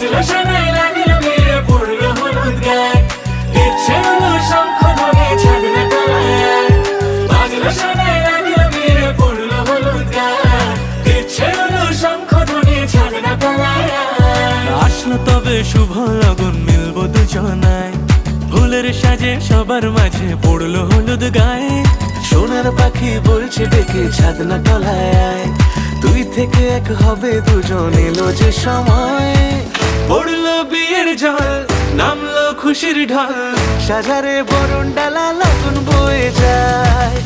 বাজলো শোনাই লাগলো বিয়ে পড়লো হলুদ গায়ে, ইচ্ছে হলো শঙ্খ ধ্বনি ছাদনা তলায়। বাজলো শোনাই লাগলো বিয়ে পড়লো হলুদ গায়ে, ইচ্ছে হলো শঙ্খ ধ্বনি ছাদনা তলায়। আসলো তবে শুভ লগন মিলবো দুজনায়, ফুলের সাজে সবার মাঝে পড়লো হলুদ গায়ে। সোনার পাখি বলছে ডেকে ছাদনা তলায়, দুই থেকে এক হবে দুজন, এলো যে সময়। পড়লো বিয়ের জল, নামলো খুশির ঢল, সাজারে বরণ ডালা লগন বয়ে যায়।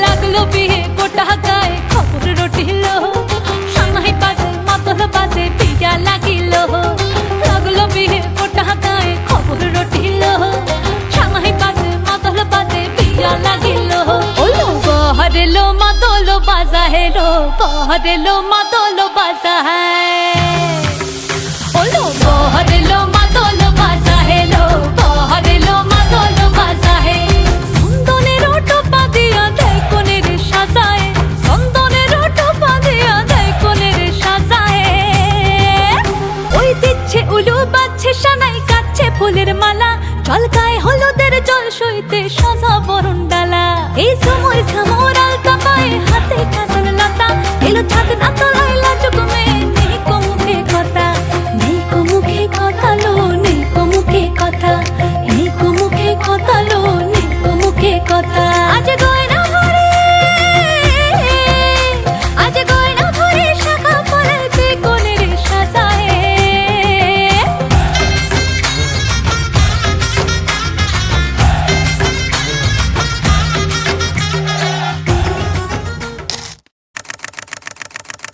লাগলো বিয়ে গোটা গায়ে খবর রটিল, সানাই বাজে মাতল বাজে পিয়া লাগিল। লাগলো বিয়ে গোটা গায়ে খবর রটিল, সানাই বাজে মাতল বাজে পিয়া লাগিল। ওলো বহরেলো মাতল বাজা হেলো, বহরেলো মাতল বাজা হ্যায়। ওলো বহরেলো মাতল বাজা হেলো, বহরেলো মাতল বাজা হে। চন্দনের টোপা দিয়া দেয় কোনের সাজায়, চন্দনের টোপা দিয়া দেয় কোনের সাজায়। ওই দিচ্ছে উলু বাজছে সানাই কাচ্ছে ফুলের মালা, জল গায়ে হলুদের জল সইতে সাজা বরণ ডালা। এই সময় সময়